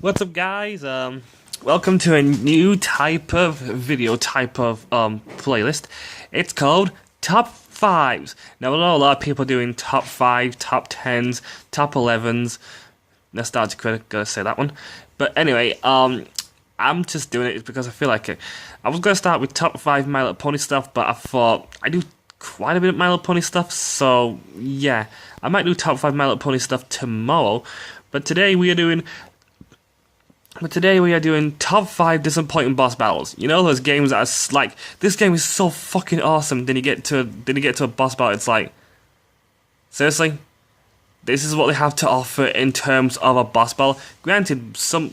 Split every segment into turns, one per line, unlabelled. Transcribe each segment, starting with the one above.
What's up, guys? Welcome to a new type of video playlist. It's called Top 5s. Now, I know a lot of people doing top 5, top 10s, top 11s. Nostalgic Critic, gotta say that one. But anyway, I'm just doing it because I feel like it. I was gonna start with top 5 My Little Pony stuff, but I thought I do quite a bit of My Little Pony stuff, so yeah, I might do top 5 My Little Pony stuff tomorrow. But today we are doing top 5 disappointing boss battles. You know those games that are like, this game is so fucking awesome. Then you get to a boss battle. It's like, seriously, this is what they have to offer in terms of a boss battle. Granted, some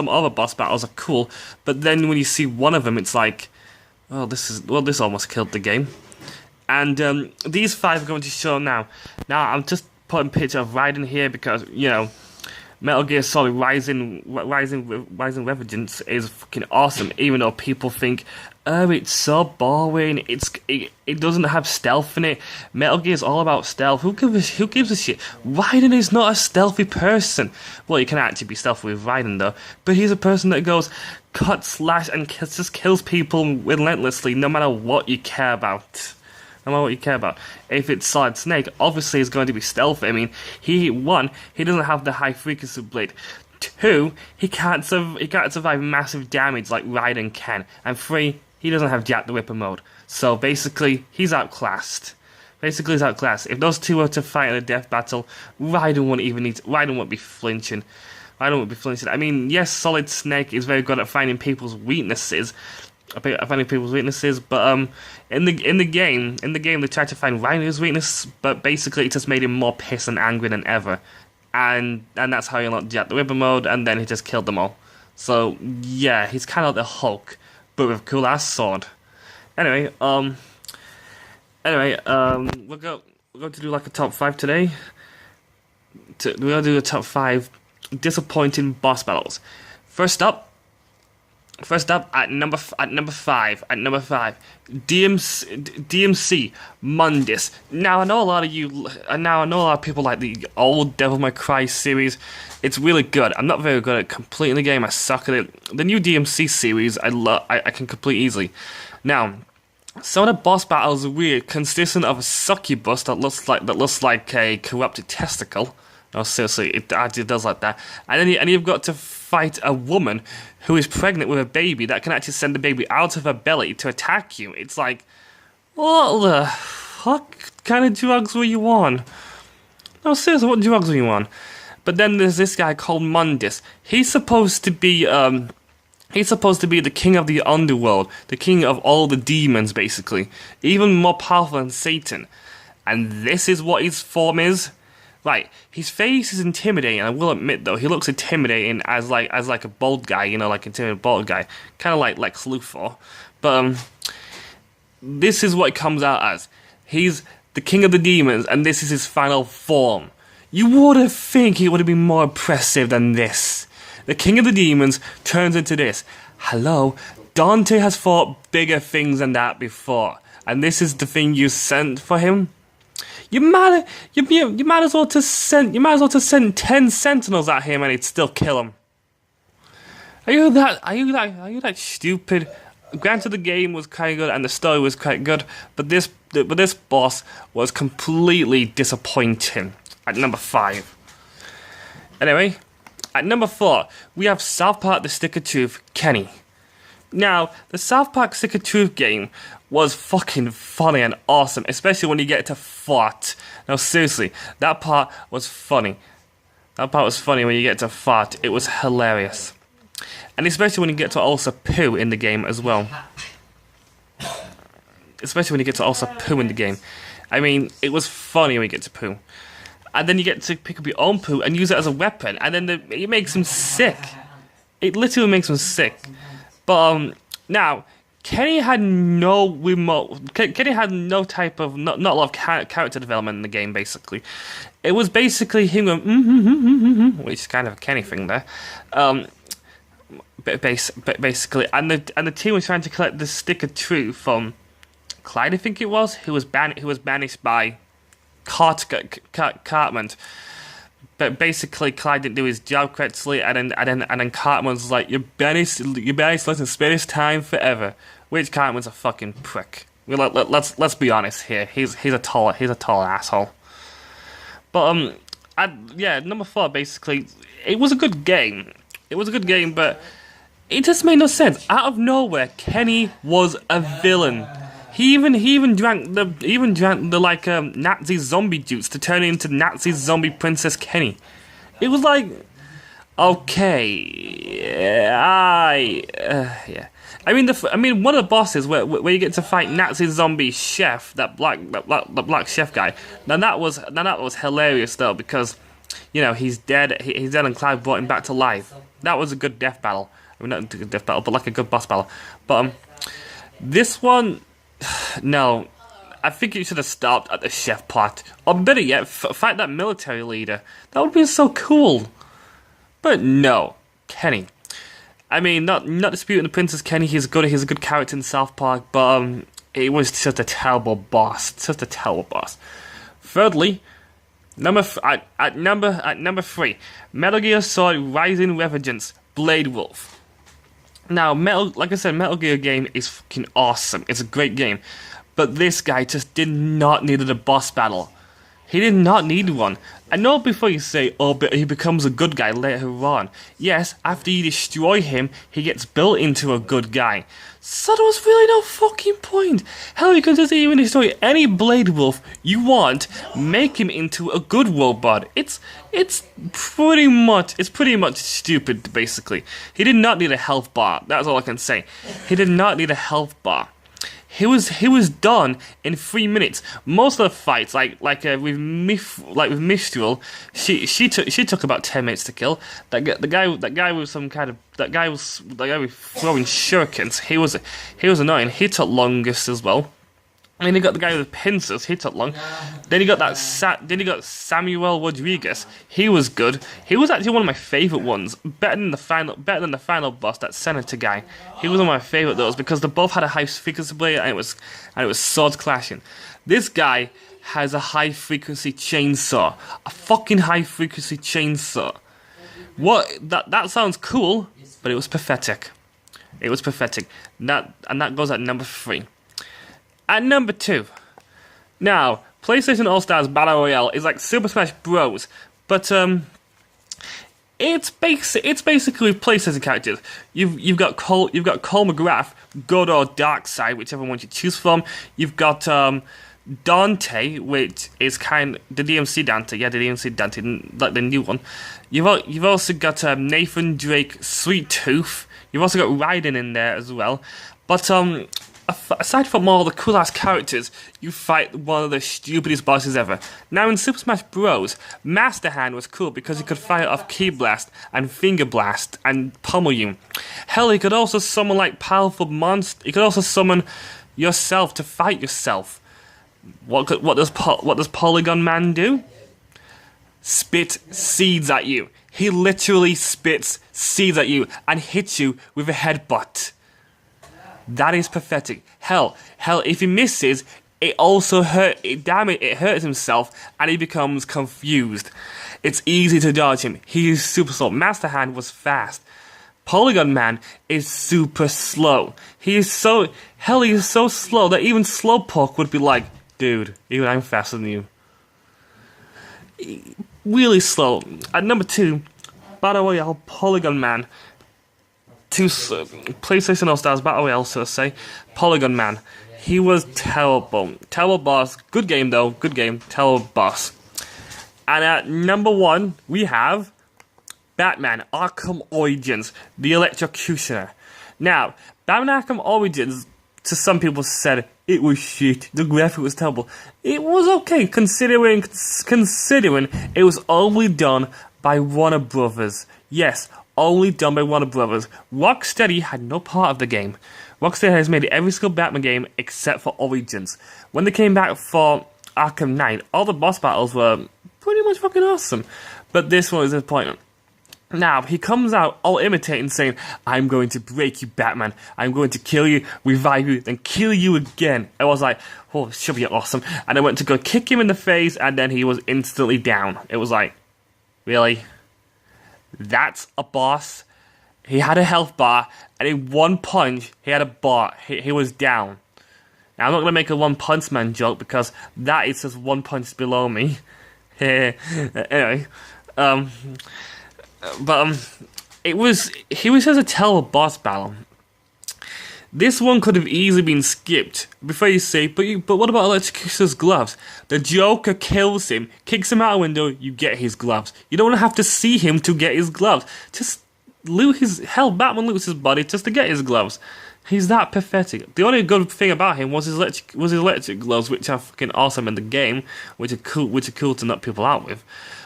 other boss battles are cool, but then when you see one of them, it's like, oh, this almost killed the game. And these 5 are going to show now. Now I'm just putting a picture of Raiden here because, you know, Metal Gear Solid Rising Revengeance is fucking awesome, even though people think, oh, it's so boring, it doesn't have stealth in it. Metal Gear is all about stealth. Who gives a shit? Raiden is not a stealthy person. Well, you can actually be stealthy with Raiden, though, but he's a person that goes cut, slash, and just kills people relentlessly, no matter what you care about. No matter what you care about. If it's Solid Snake, obviously it's going to be stealthy. I mean, he doesn't have the high frequency blade. 2, he can't survive massive damage like Raiden can. And 3, he doesn't have Jack the Ripper mode. So basically, he's outclassed. If those 2 were to fight in a death battle, Raiden wouldn't be flinching. I mean, yes, Solid Snake is very good at finding people's weaknesses. But in the game they tried to find Raiden's weakness, but basically it just made him more pissed and angry than ever, and that's how he unlocked Jack the Ripper mode, and then he just killed them all. So yeah, he's kind of like the Hulk, but with a cool ass sword. Anyway, we're going to do like a top 5 today. We're going to do a top 5 disappointing boss battles. First up at number 5, DMC Mundus. Now I know a lot of people like the old Devil May Cry series. It's really good. I'm not very good at completing the game. I suck at it. The new DMC series, I can complete easily. Now, some of the boss battles are weird, consisting of a succubus that looks like a corrupted testicle. No, seriously, it actually does like that. And then you've got to fight a woman who is pregnant with a baby that can actually send the baby out of her belly to attack you. It's like, what the fuck kind of drugs were you on? No, seriously, what drugs were you on? But then there's this guy called Mundus. He's supposed to be the king of the underworld, the king of all the demons, basically. Even more powerful than Satan. And this is what his form is. Right, his face is intimidating. I will admit, though, he looks intimidating as like a bald guy, you know, like intimidating bald guy, kind of like Luthor. But this is what it comes out as. He's the king of the demons, and this is his final form. You would think he would have been more impressive than this. The king of the demons turns into this. Hello, Dante has fought bigger things than that before, and this is the thing you sent for him. You might as well just send 10 sentinels at him and he'd still kill him. Are you that stupid? Granted, the game was kind of good and the story was quite good, but this boss was completely disappointing. At number 5. Anyway, at number 4, we have South Park: The Stick of Truth, Kenny. Now, the South Park Stick of Truth game was fucking funny and awesome, especially when you get to Fart. Now, seriously, that part was funny. When you get to Fart. It was hilarious. And especially when you get to also poo in the game as well. I mean, it was funny when you get to poo. And then you get to pick up your own poo and use it as a weapon. And then it makes him sick. It literally makes him sick. But, now, Kenny had no type of, not a lot of character development in the game, basically. It was basically him going, which is kind of a Kenny thing there. Basically, and the team was trying to collect the Stick of Truth from Clyde, I think it was, who was banished by Cartman. but basically Clyde didn't do his job correctly, and then Cartman's like, you better let him spend his time forever, which Cartman's a fucking prick. Let's be honest here. He's a tall asshole. But yeah, number 4 basically, it was a good game. It was a good game, but it just made no sense. Out of nowhere, Kenny was a villain. He even drank the like Nazi zombie juice to turn into Nazi zombie Princess Kenny. It was like, okay, yeah. I mean, one of the bosses where you get to fight Nazi zombie chef, that black chef guy. Now that was hilarious though, because you know he's dead, and Clyde brought him back to life. That was a good death battle. I mean, not a good death battle, but like a good boss battle. But this one, no, I think you should have stopped at the chef part, or better yet, fight that military leader. That would be so cool. But no, Kenny. I mean, not disputing the Princess Kenny. He's a good character in South Park, but it was just a terrible boss. Just a terrible boss. Thirdly, at number 3, Metal Gear Solid: Rising Revengeance, Blade Wolf. Now, like I said, Metal Gear game is fucking awesome. It's a great game. But this guy just did not need a boss battle. He did not need one. I know before you say, oh, but he becomes a good guy later on. Yes, after you destroy him, he gets built into a good guy. So there was really no fucking point. Hell, you could just even destroy any Blade Wolf you want, make him into a good robot. It's pretty much stupid, basically. He did not need a health bar. That's all I can say. He did not need a health bar. He was done in 3 minutes. Most of the fights, with Mistral, she took about 10 minutes to kill. The guy with throwing shurikens. He was annoying. He took longest as well. And then you got the guy with the pincers. He took long. Then you got Samuel Rodriguez. He was good. He was actually one of my favorite ones. Better than the final boss, that senator guy. He was one of my favorite those because they both had a high frequency blade and it was swords clashing. This guy has a high frequency chainsaw. A fucking high frequency chainsaw. What? That sounds cool, but it was pathetic. It was pathetic. That goes at number 3. At number 2, now PlayStation All Stars Battle Royale is like Super Smash Bros, but it's basically PlayStation characters. You've got Cole McGrath, good or dark side, whichever one you choose from. You've got Dante, which is the DMC Dante, the DMC Dante, like the new one. You've also got Nathan Drake, Sweet Tooth. You've also got Raiden in there as well, but aside from all the cool-ass characters, you fight one of the stupidest bosses ever. Now, in Super Smash Bros., Master Hand was cool because he could fire off Ki Blast and Finger Blast and pummel you. Hell, he could also summon, like, powerful monsters. He could also summon yourself to fight yourself. What does Polygon Man do? Spit seeds at you. He literally spits seeds at you and hits you with a headbutt. That is pathetic. Hell, if he misses, it also hurts himself, and he becomes confused. It's easy to dodge him. He is super slow. Master Hand was fast. Polygon Man is super slow. He is so slow that even Slowpoke would be like, dude, even I'm faster than you. Really slow. At number 2, Battle Royale Polygon Man. PlayStation All Stars Battle Royale, so to say. Polygon Man. He was terrible. Terrible boss. Good game though. Good game. Terrible boss. And at number 1, we have Batman Arkham Origins, the Electrocutioner. Now, Batman Arkham Origins, to some people said it was shit. The graphic was terrible. It was okay, considering it was only done by Warner Brothers. Yes, only done by Warner Brothers. Rocksteady had no part of the game. Rocksteady has made every single Batman game except for Origins. When they came back for Arkham Knight, all the boss battles were pretty much fucking awesome. But this one was a disappointment. Now, he comes out all imitating, saying, I'm going to break you, Batman. I'm going to kill you, revive you, then kill you again. I was like, oh, this should be awesome. And I went to go kick him in the face, and then he was instantly down. It was like, Really? That's a boss? He had a health bar, and in one punch, he had a bar. He was down. Now, I'm not going to make a One Punch Man joke, because that is just one punch below me. Anyway. He was just a terrible boss battle. This one could have easily been skipped. Before you say, but what about Electrocution's gloves? The Joker kills him, kicks him out a window, you get his gloves. You don't have to see him to get his gloves. Just loot his... Hell, Batman loots his body just to get his gloves. He's that pathetic. The only good thing about him was his electric gloves, which are fucking awesome in the game, which are cool to knock people out with.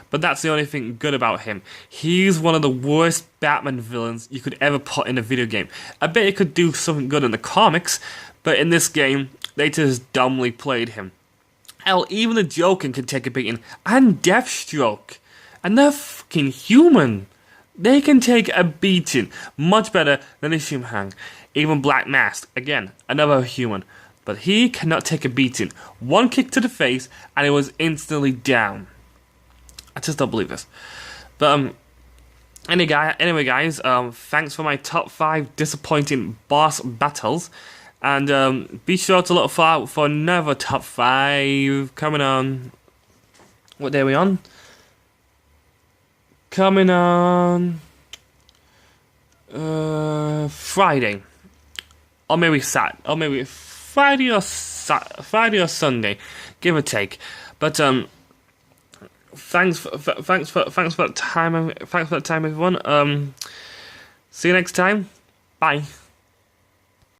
But that's the only thing good about him. He's one of the worst Batman villains you could ever put in a video game. I bet he could do something good in the comics, but in this game, they just dumbly played him. Hell, even the Joker can take a beating, and Deathstroke. And they're fucking human. They can take a beating much better than a Shimhang. Even Black Mask, again, another human. But he cannot take a beating. One kick to the face, and he was instantly down. I just don't believe this. But anyway, guys, thanks for my top 5 disappointing boss battles, and be sure to look for another top 5 coming on. What day are we on? Coming on Friday, or maybe Friday or Sunday, give or take. But Thanks for that time, everyone. See you next time. Bye.